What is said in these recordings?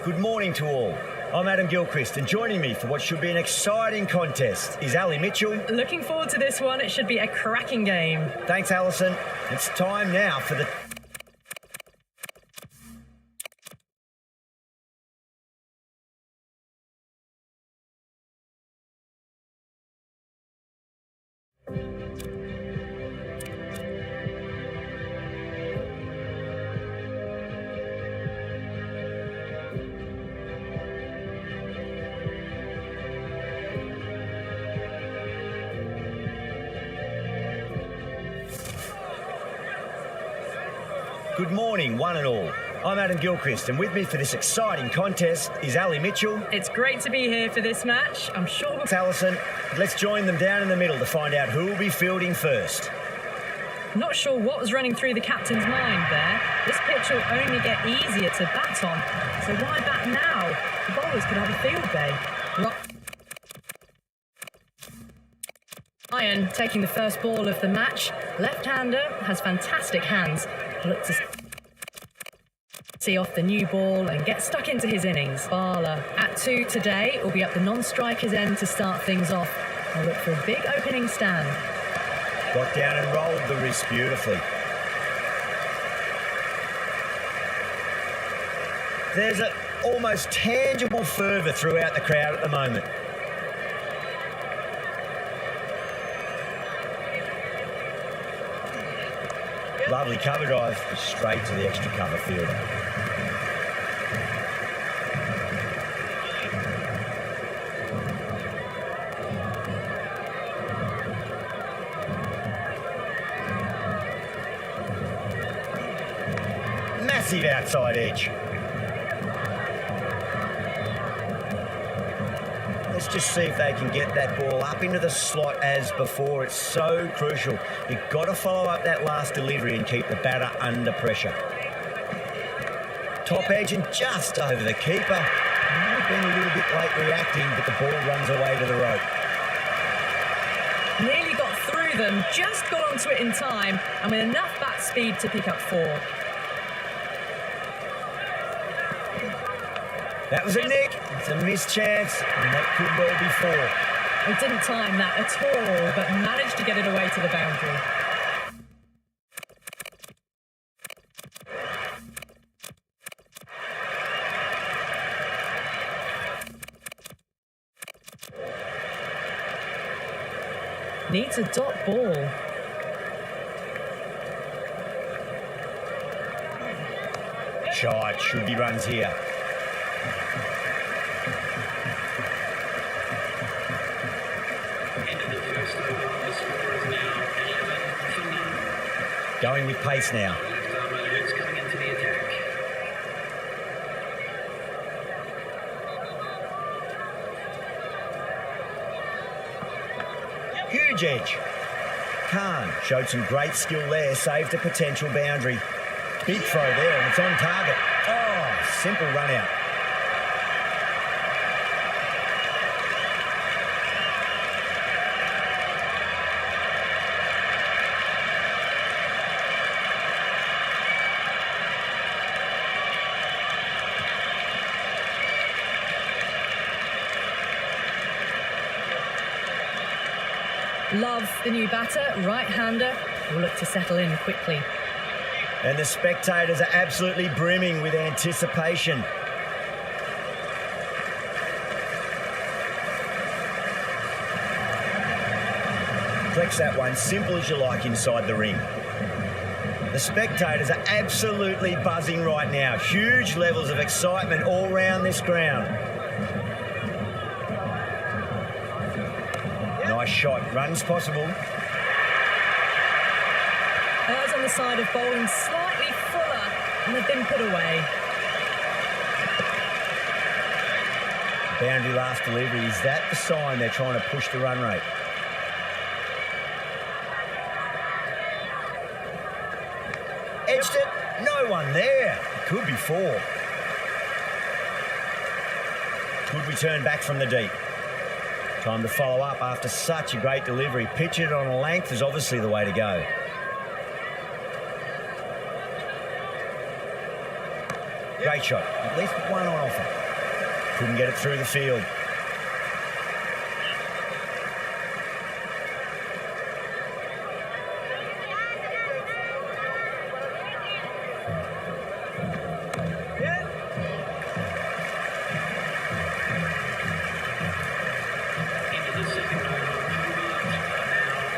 Good morning to all. I'm Adam Gilchrist, and joining me for what should be an exciting contest is Ali Mitchell. Looking forward to this one. It should be a cracking game. Thanks, Alison. It's time now for the... Good morning, one and all. I'm Adam Gilchrist, and with me for this exciting contest is Ali Mitchell. It's great to be here for this match. I'm sure... Thanks, Alison. Let's join them down in the middle to find out who will be fielding first. Not sure what was running through the captain's mind there. This pitch will only get easier to bat on. So why bat now? The bowlers could have a field day. Ryan taking the first ball of the match. Left-hander has fantastic hands. Look to see off the new ball and get stuck into his innings. Bala at 2 today will be up the non-striker's end to start things off. I'll look for a big opening stand. Got down and rolled the wrist beautifully. There's an almost tangible fervour throughout the crowd at the moment. Lovely cover drive straight to the extra cover fielder. Massive outside edge. Let's just see if they can get that ball up into the slot as before. It's so crucial. You've got to follow up that last delivery and keep the batter under pressure. Top edge and just over the keeper. Might have been a little bit late reacting, but the ball runs away to the rope. Nearly got through them, just got onto it in time, and with enough bat speed to pick up 4. That was a nick. It's a missed chance, and that could well be 4. He didn't time that at all, but managed to get it away to the boundary. Needs a dot ball. Shot, should be runs here. Going with pace now. Huge edge. Khan showed some great skill there, saved a potential boundary. Big throw there, and it's on target. Oh, simple run out. Love, the new batter, right-hander, will look to settle in quickly. And the spectators are absolutely brimming with anticipation. Flex that one, simple as you like inside the ring. The spectators are absolutely buzzing right now. Huge levels of excitement all round this ground. Nice shot, runs possible. Errs on the side of bowling slightly fuller, and they've been put away. Boundary last delivery, is that the sign they're trying to push the run rate? Edged it, no one there. It could be 4. Good return back from the deep. Time to follow up after such a great delivery. Pitch it on a length is obviously the way to go. Great shot. At least one on offer. Couldn't get it through the field.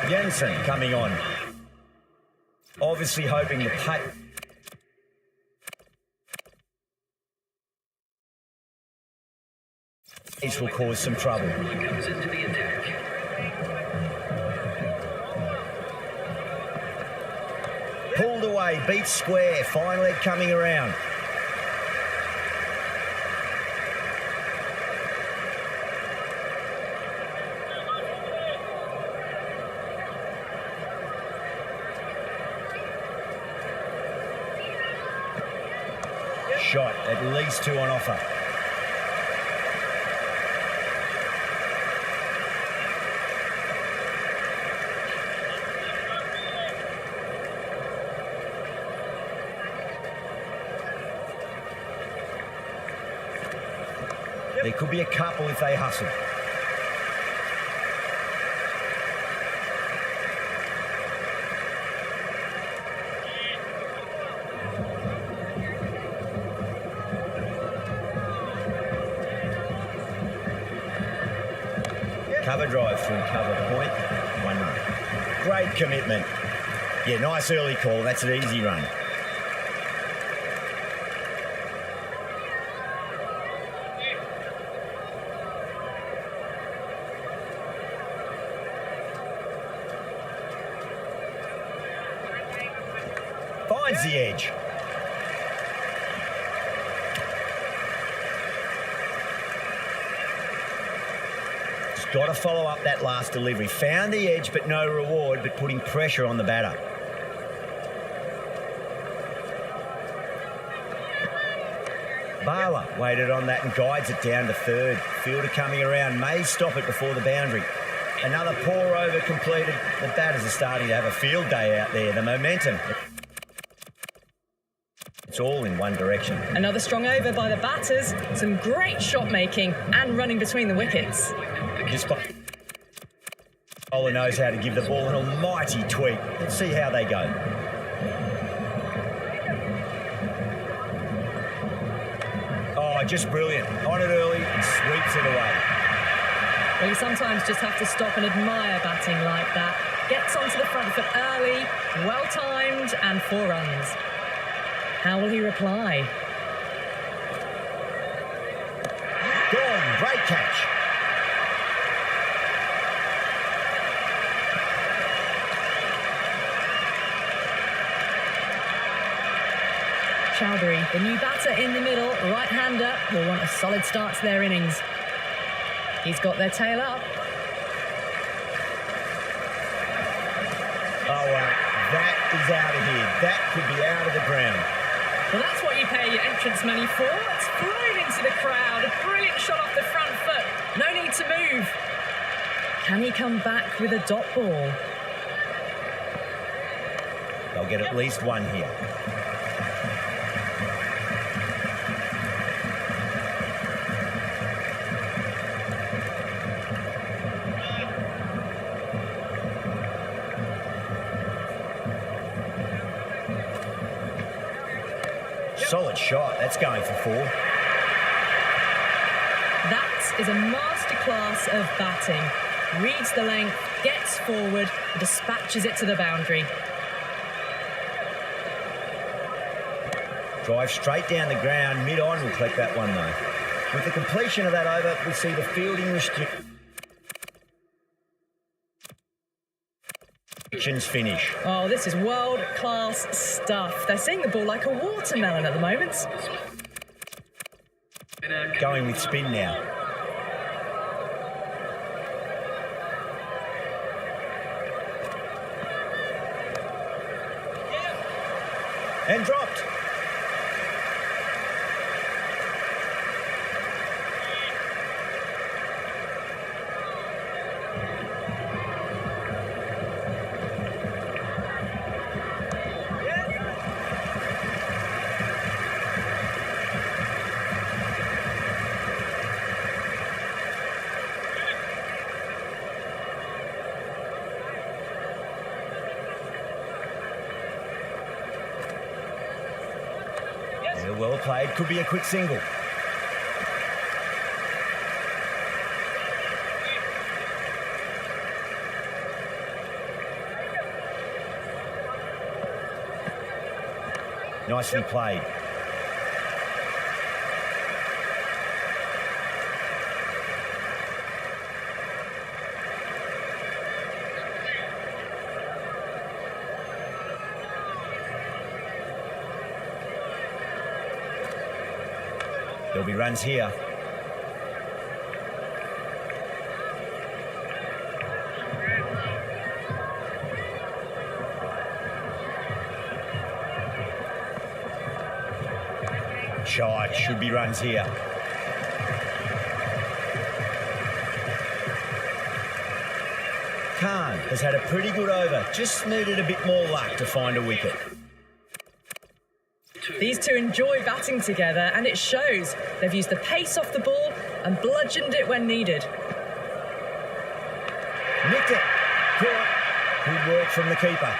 Jensen coming on. Obviously hoping the pace will cause some trouble. Pulled away, beats square, fine leg coming around. Shot, at least two on offer. There could be a couple if they hustle. Cover drive through cover point, 1 run. Great commitment. Yeah, nice early call. That's an easy run. Finds the edge. Got to follow up that last delivery. Found the edge, but no reward, but putting pressure on the batter. Barler waited on that and guides it down to third. Fielder coming around, may stop it before the boundary. Another poor over completed. The batters are starting to have a field day out there. The momentum. It's all in one direction. Another strong over by the batters. Some great shot making and running between the wickets. This bowler knows how to give the ball an almighty tweak. Let's see how they go. Oh, just brilliant. On it early and sweeps it away. Well, you sometimes just have to stop and admire batting like that. Gets onto the front foot early, well-timed, and 4 runs. How will he reply? Gone, great catch. Chowdhury, the new batter in the middle, right-hander, will want a solid start to their innings. He's got their tail up. Oh, that is out of here. That could be out of the ground. Well, that's what you pay your entrance money for. It's flown into the crowd. A brilliant shot off the front foot. No need to move. Can he come back with a dot ball? They'll get at least one here. Solid shot. That's going for 4. That is a masterclass of batting. Reads the length, gets forward, and dispatches it to the boundary. Drive straight down the ground. Mid-on will collect that one, though. With the completion of that over, we see the fielding restrictions finish. Oh, this is world-class stuff. They're seeing the ball like a watermelon at the moment. Going with spin now. And dropped. well played. Could be a quick single. Nicely played. There'll be runs here. Shot, should be runs here. Khan has had a pretty good over, just needed a bit more luck to find a wicket. These two enjoy batting together, and it shows. They've used the pace off the ball and bludgeoned it when needed. Nicked it. Good work from the keeper.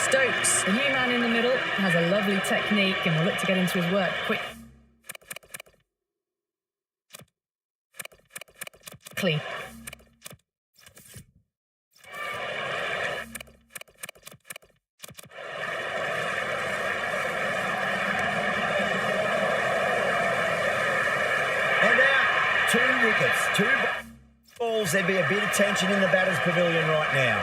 Stokes, the new man in the middle, has a lovely technique and will look to get into his work quickly. And out. 2 wickets, 2 balls. There'd be a bit of tension in the batter's pavilion right now.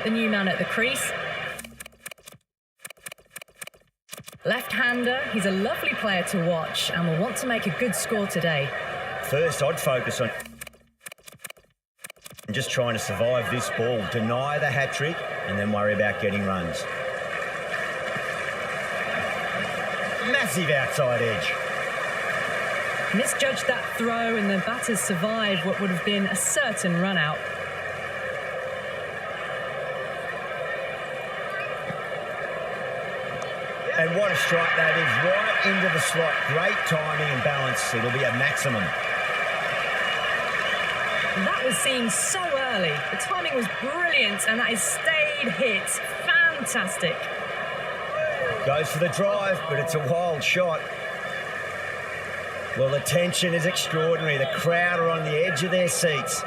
The new man at the crease. Left-hander, he's a lovely player to watch and will want to make a good score today. First, I'd focus on just trying to survive this ball, deny the hat-trick and then worry about getting runs. Massive outside edge. Misjudged that throw and the batters survived what would have been a certain run-out. And what a strike that is, right into the slot. Great timing and balance. It'll be a maximum. That was seen so early. The timing was brilliant and that is stayed hit. Fantastic. Goes for the drive, but it's a wild shot. Well, the tension is extraordinary. The crowd are on the edge of their seats.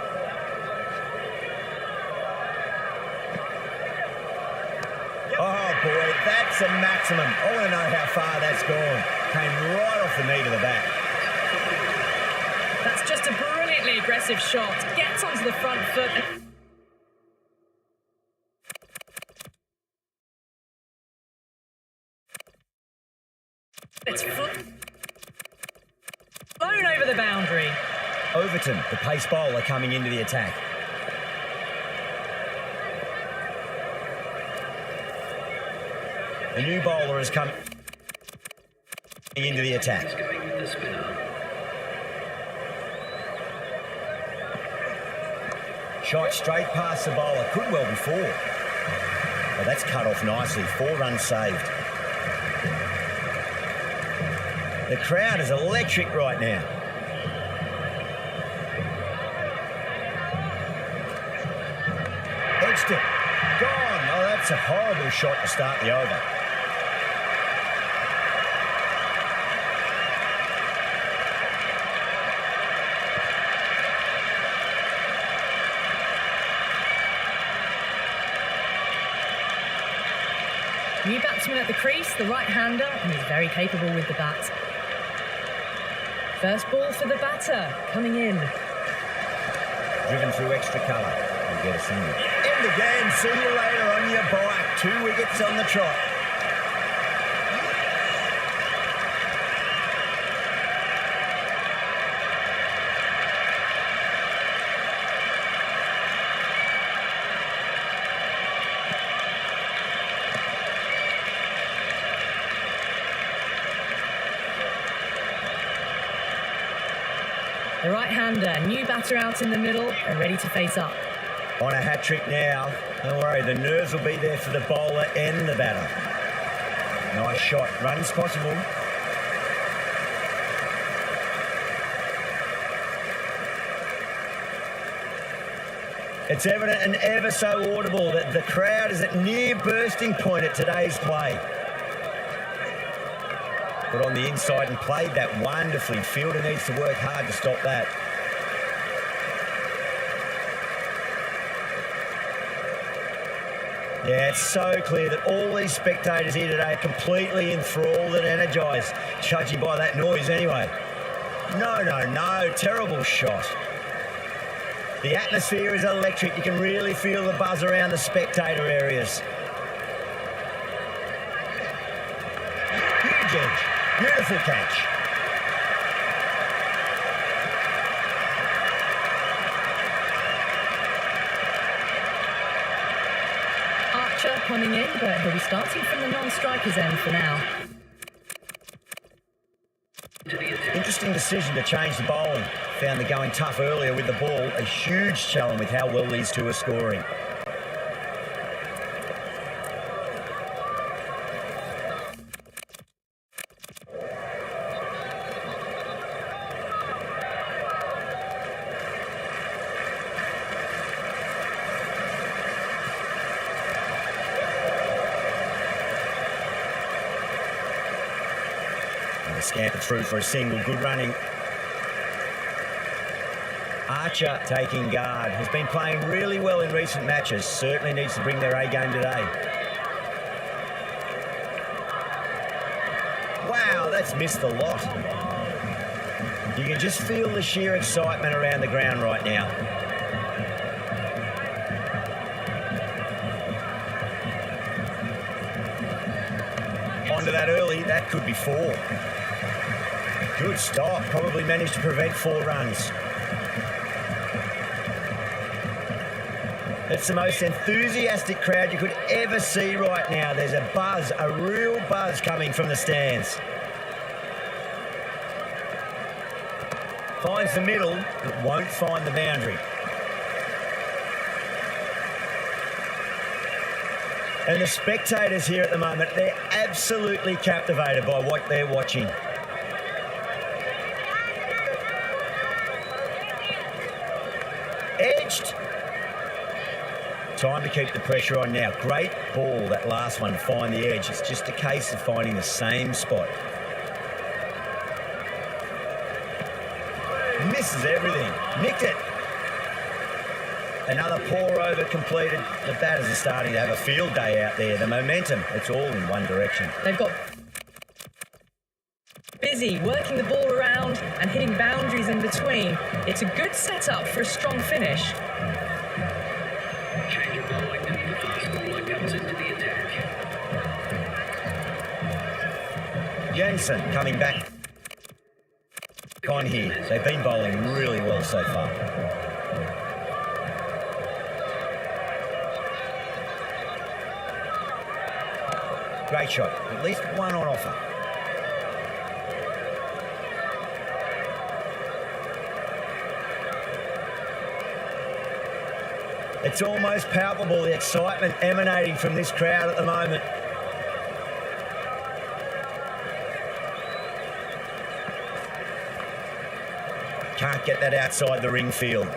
Oh, boy, that's a maximum. I want to know how far that's gone. Came right off the knee to the bat. That's just a brilliantly aggressive shot. Gets onto the front foot. It's flown over the boundary. Overton, the pace bowler, coming into the attack. The new bowler has come into the attack. Shot straight past the bowler. Could well be 4. Well, that's cut off nicely. 4 runs saved. The crowd is electric right now. Edged it. Gone. Oh, that's a horrible shot to start the over. New batsman at the crease, the right-hander, and he's very capable with the bat. First ball for the batter, coming in. Driven through extra cover. We'll get a single. End again. See you later on your bike. 2 wickets on the trot. The right-hander, new batter out in the middle and ready to face up. On a hat-trick now. Don't worry, the nerves will be there for the bowler and the batter. Nice shot. Runs possible. It's evident and ever so audible that the crowd is at near bursting point at today's play. Put on the inside and played that wonderfully. Fielder needs to work hard to stop that. Yeah, it's so clear that all these spectators here today are completely enthralled and energised, judging by that noise anyway. No, terrible shot. The atmosphere is electric. You can really feel the buzz around the spectator areas. Huge edge. Beautiful catch. Archer coming in, but he'll be starting from the non-striker's end for now. Interesting decision to change the bowling. Found the going tough earlier with the ball. A huge challenge with how well these two are scoring. Scamper through for a single. Good running. Archer taking guard. Has been playing really well in recent matches. Certainly needs to bring their A game today. Wow, that's missed the lot. You can just feel the sheer excitement around the ground right now. Onto that early. That could be 4. Good stop. Probably managed to prevent 4 runs. It's the most enthusiastic crowd you could ever see right now. There's a buzz, a real buzz coming from the stands. Finds the middle, but won't find the boundary. And the spectators here at the moment, they're absolutely captivated by what they're watching. Edged. Time to keep the pressure on now. Great ball, that last one, to find the edge. It's just a case of finding the same spot. Misses everything. Nicked it. Another pour over completed. The batters are starting to have a field day out there. The momentum, it's all in one direction. They've got busy working the ball around and hitting boundaries in between. It's a good setup for a strong finish. Change of bowling. The fast bowler comes into the attack. Jensen coming back on here. They've been bowling really well so far. Great shot. At least one on offer. It's almost palpable, the excitement emanating from this crowd at the moment. Can't get that outside the ring field.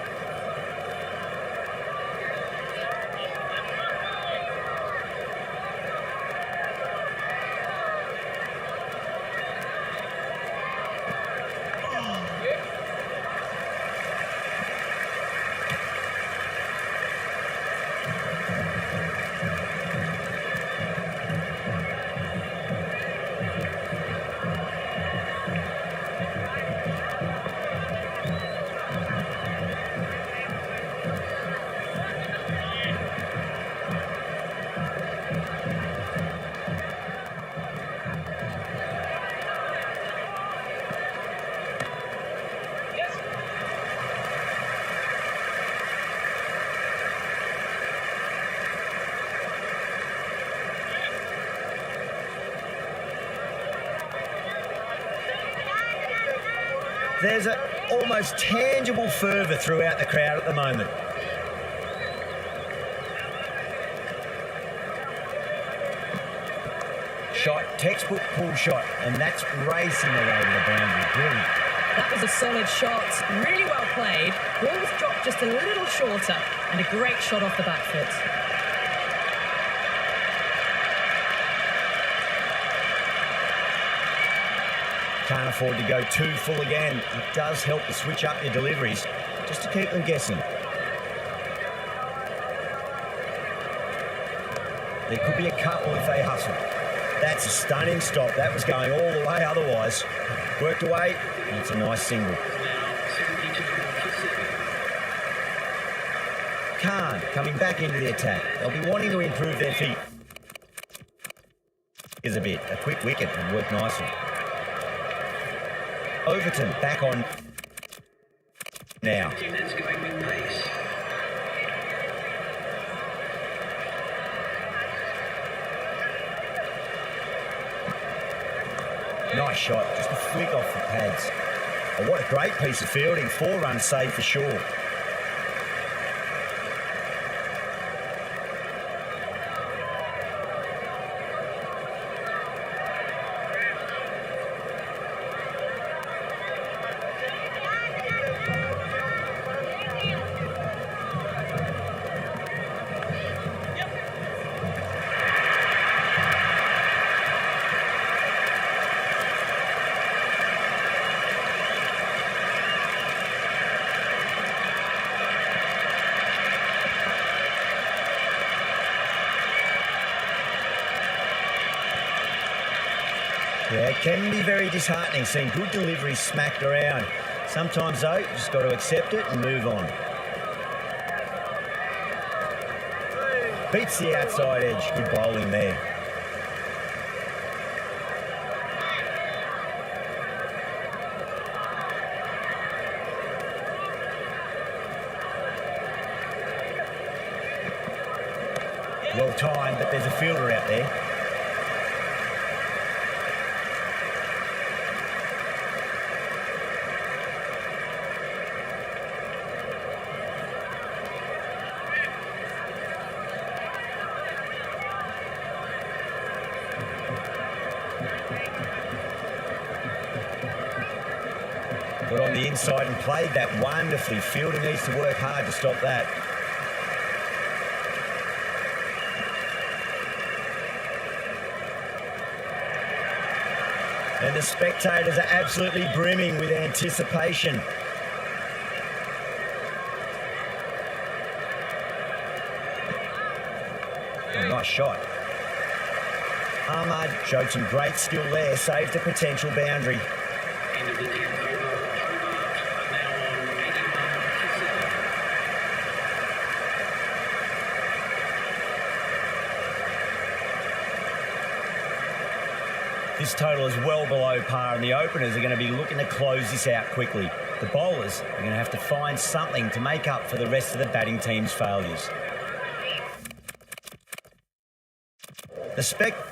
There's an almost tangible fervour throughout the crowd at the moment. Shot, textbook pull shot, and that's racing all over the boundary. Brilliant. That was a solid shot, really well played. Ball was dropped just a little shorter, and a great shot off the back foot. Can't afford to go too full again. It does help to switch up your deliveries, just to keep them guessing. There could be a couple if they hustle. That's a stunning stop. That was going all the way otherwise. Worked away, and it's a nice single. Khan coming back into the attack. They'll be wanting to improve their feet. Is a bit. A quick wicket would work nicely. Overton back on now. Nice shot, just a flick off the pads. Oh, what a great piece of fielding. 4 runs saved for sure. Yeah, it can be very disheartening seeing good deliveries smacked around. Sometimes, though, you just got to accept it and move on. Beats the outside edge. Good bowling there. Well timed, but there's a fielder out there. Got on the inside and played that wonderfully. Fielder needs to work hard to stop that. And the spectators are absolutely brimming with anticipation. Oh, nice shot. Ahmad showed some great skill there, saved a potential boundary. End of the 10th over. Hobart now on 81. This total is well below par, and the openers are going to be looking to close this out quickly. The bowlers are going to have to find something to make up for the rest of the batting team's failures. The spectators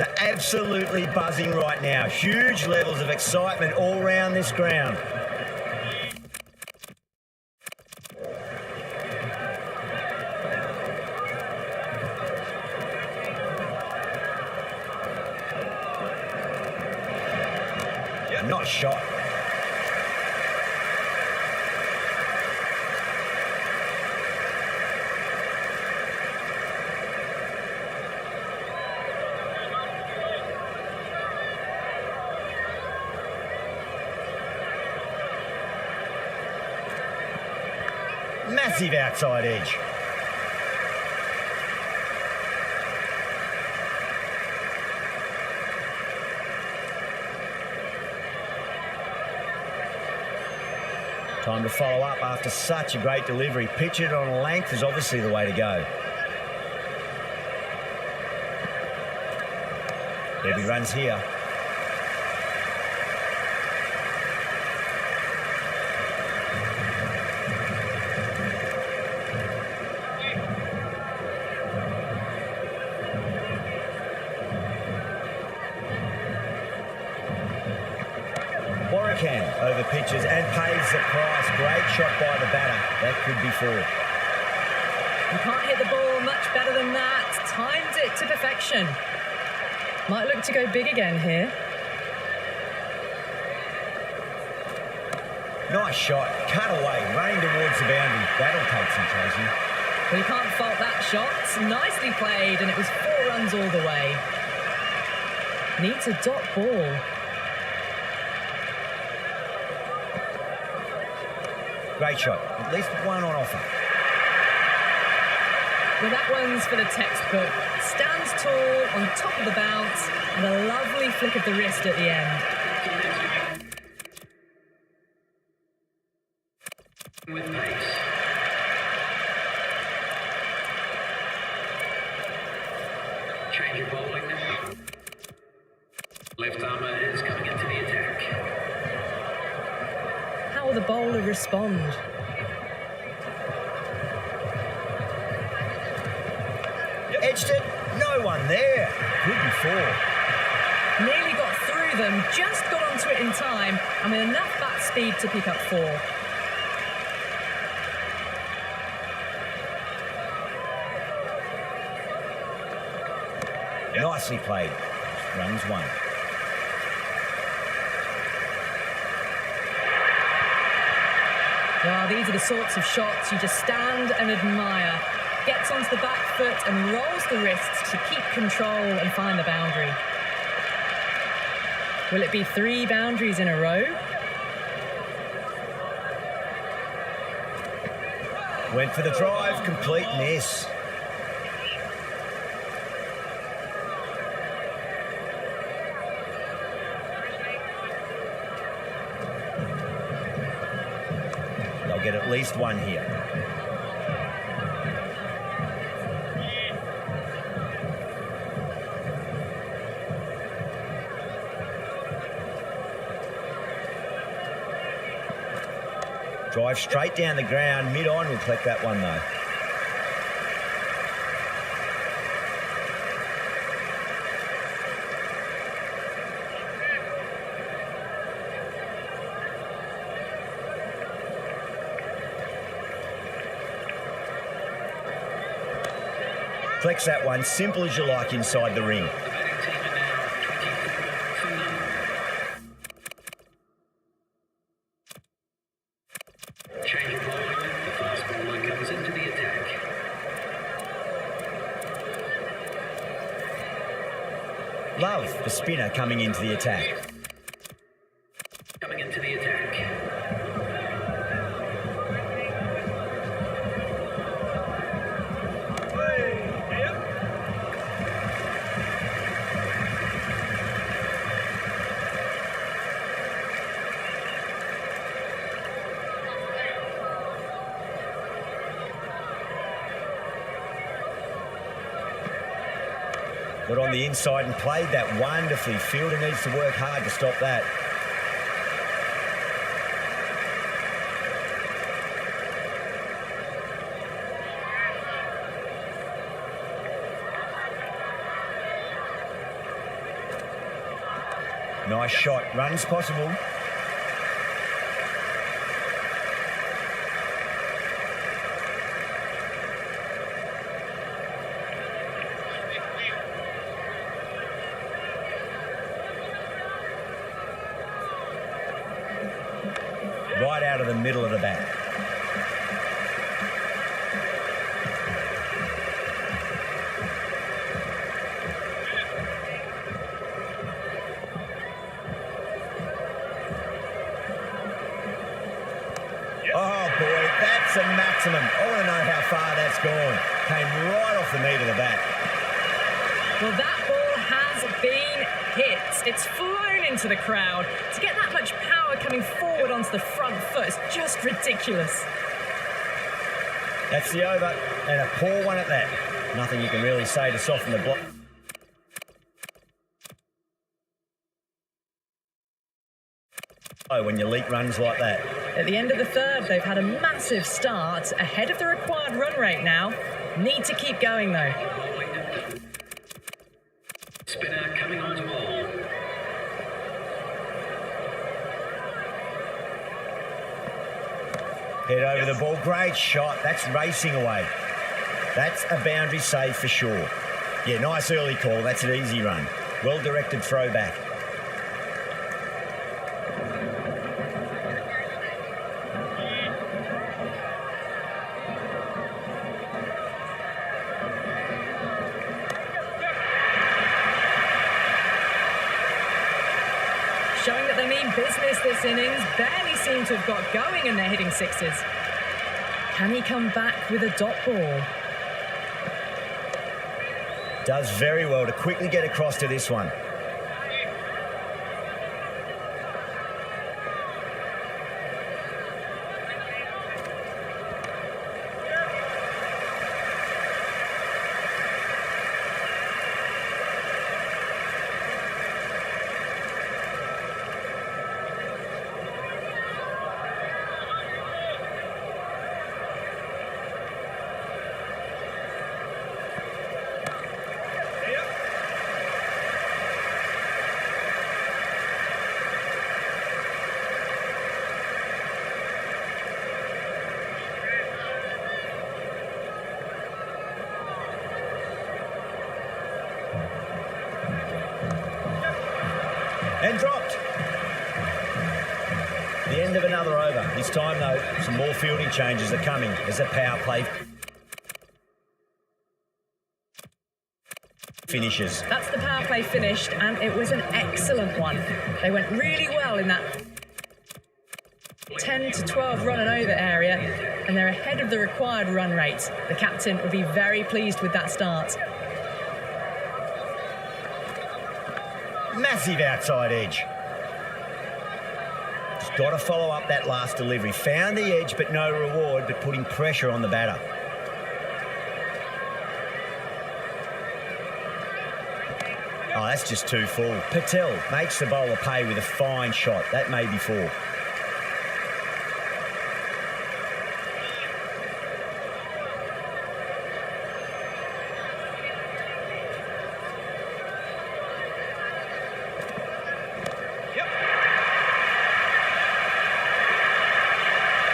are absolutely buzzing right now. Huge levels of excitement all around this ground. Nice shot. Massive outside edge. Time to follow up after such a great delivery. Pitch it on length is obviously the way to go. Heavy runs here. backhand over pitches and pays the price. Great shot by the batter. That could be four. You can't hit the ball much better than that. Timed it to perfection. Might look to go big again here. Nice shot. Cut away. Running towards the boundary. That'll take some chasing. Well, you can't fault that shot. Nicely played, and it was 4 runs all the way. Needs a dot ball. Great shot. At least one on offer. Well, that one's for the textbook. Stands tall on top of the bounce, and a lovely flick of the wrist at the end. With pace. Change of bowling. Left armour is coming into the attack. How will the bowler respond? Edged it. No one there. Could be four. Nearly got through them, just got onto it in time, and with enough bat speed to pick up 4. Nicely played. Runs 1. Well, these are the sorts of shots you just stand and admire. Gets onto the back foot and rolls the wrists to keep control and find the boundary. Will it be 3 boundaries in a row? Went for the drive. Complete miss. They'll get at least 1 here. Drive straight down the ground. Mid-on will collect that one, though. Flex that one, simple as you like inside the ring. The batting team are now 24 for none. Change of bowling. The fast bowler comes into the attack. Love, the spinner, coming into the attack. Coming into the attack. Got on the inside and played that wonderfully. Fielder needs to work hard to stop that. Nice shot. Runs possible. Right out of the middle of the bat. Oh boy, that's a maximum. I want to know how far that's gone. Came right off the meat of the bat. Well, that ball has been hit. It's flown into the crowd. To get that much power coming forward onto the front foot is just ridiculous. That's the over, and a poor one at that. Nothing you can really say to soften the block. Oh, when you leak runs like that. At the end of the third, they've had a massive start, ahead of the required run rate now. Need to keep going, though. Spinner coming on to bowl. Head over the ball. Great shot. That's racing away. That's a boundary save for sure. Yeah, nice early call. That's an easy run. Well-directed throwback. Showing that they mean business this innings. Barely seem to have got going and they're hitting sixes. Can he come back with a dot ball? Does very well to quickly get across to this one. And dropped. The end of another over. This time, though, some more fielding changes are coming as the power play finishes. That's the power play finished, and it was an excellent one. They went really well in that 10 to 12 run and over area, and they're ahead of the required run rate. The captain would be very pleased with that start. Massive outside edge. Just got to follow up that last delivery. Found the edge, but no reward, but putting pressure on the batter. Oh, that's just too full. Patel makes the bowler pay with a fine shot. That may be four.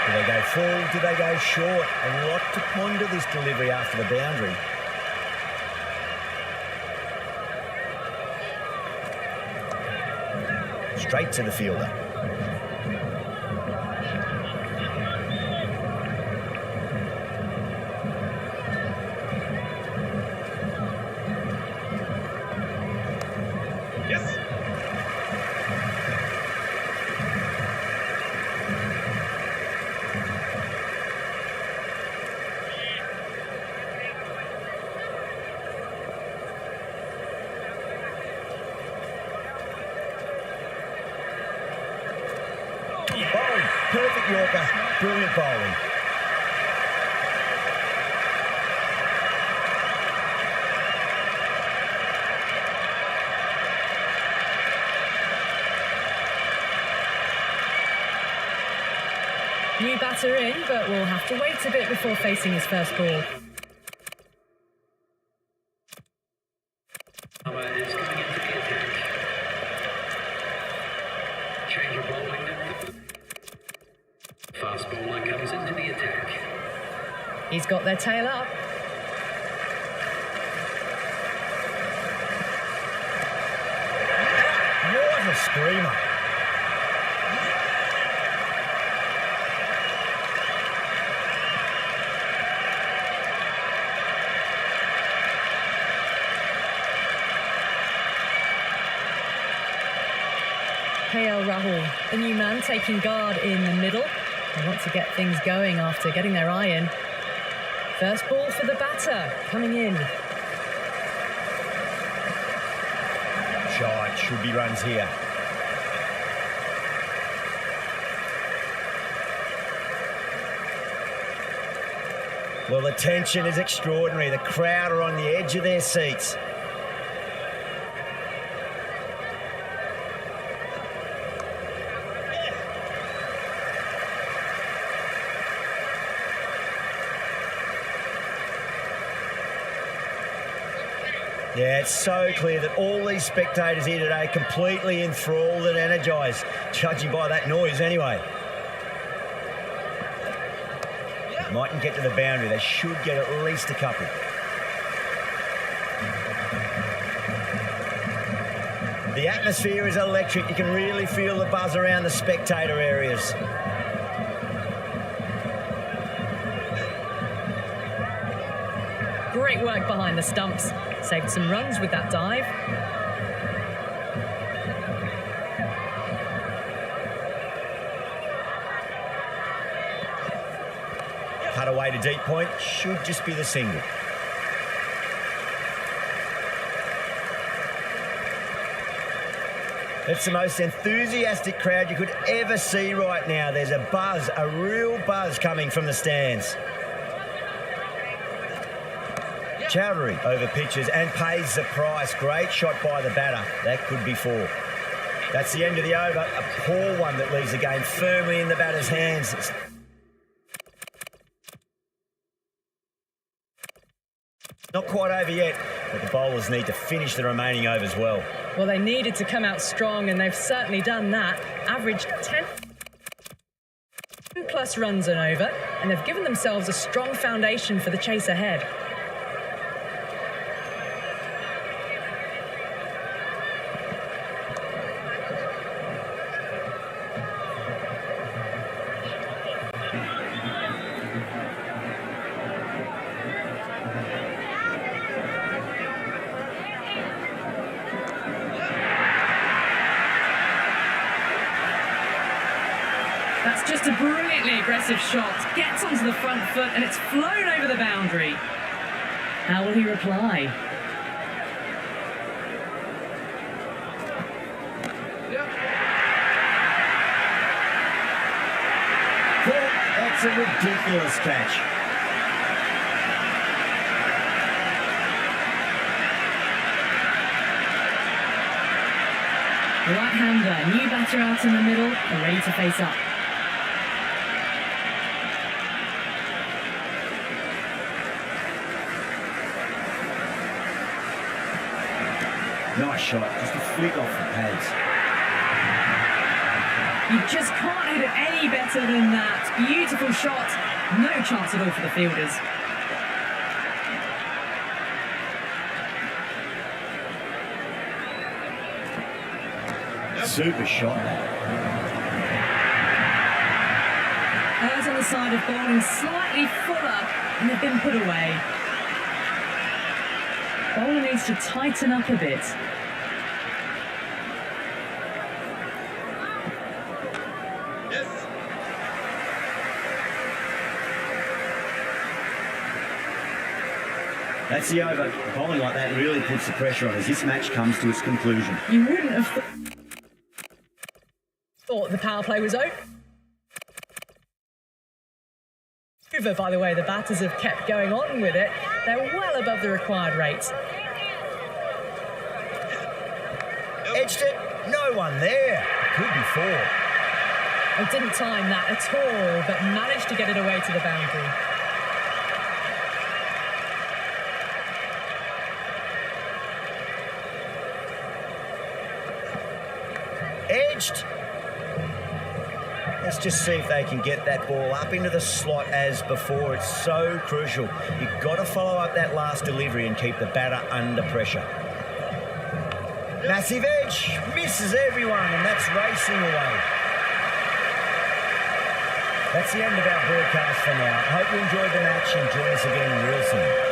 Do they go full? Do they go short? A lot to ponder this delivery after the boundary. Straight to the fielder. Yes. Bowling. Perfect Yorker. Brilliant bowling. New batter in, but we'll have to wait a bit before facing his first ball. Hobart is coming into the attack. Change of bowling. Fast bowler comes into the attack. He's got their tail up. What a screamer. KL Rahul, the new man taking guard in the middle. They want to get things going after getting their eye in. First ball for the batter, coming in. Shot. Should be runs here. Well, the tension is extraordinary. The crowd are on the edge of their seats. Yeah, it's so clear that all these spectators here today are completely enthralled and energised, judging by that noise anyway. Mightn't get to the boundary. They should get at least a couple. The atmosphere is electric. You can really feel the buzz around the spectator areas. Great work behind the stumps. Saved some runs with that dive. Cut away to deep point. Should just be the single. It's the most enthusiastic crowd you could ever see right now. There's a buzz, a real buzz coming from the stands. Chowdhury over pitches and pays the price. Great shot by the batter. That could be 4. That's the end of the over. A poor one that leaves the game firmly in the batter's hands. It's not quite over yet, but the bowlers need to finish the remaining overs well. Well, they needed to come out strong, and they've certainly done that. Averaged 10 plus runs and over, and they've given themselves a strong foundation for the chase ahead. That's just a brilliantly aggressive shot. Gets onto the front foot and it's flown over the boundary. How will he reply? That's a ridiculous catch. Right-hander, new batter out in the middle and ready to face up. Nice shot, just a flick off the pads. You just can't hit it any better than that. Beautiful shot. No chance at all for the fielders. Super shot. Errs on the side of bowling slightly fuller and they've been put away. Bowler needs to tighten up a bit. That's the over. Bowling like that really puts the pressure on as this match comes to its conclusion. You wouldn't have thought the power play was over. By the way, the batters have kept going on with it. They're well above the required rate. Edged it. No one there. Could be 4. I didn't time that at all, but managed to get it away to the boundary. Edged. Let's just see if they can get that ball up into the slot as before. It's so crucial. You've got to follow up that last delivery and keep the batter under pressure. Massive edge. Misses everyone, and that's racing away. That's the end of our broadcast for now. I hope you enjoyed the match and join us again real soon.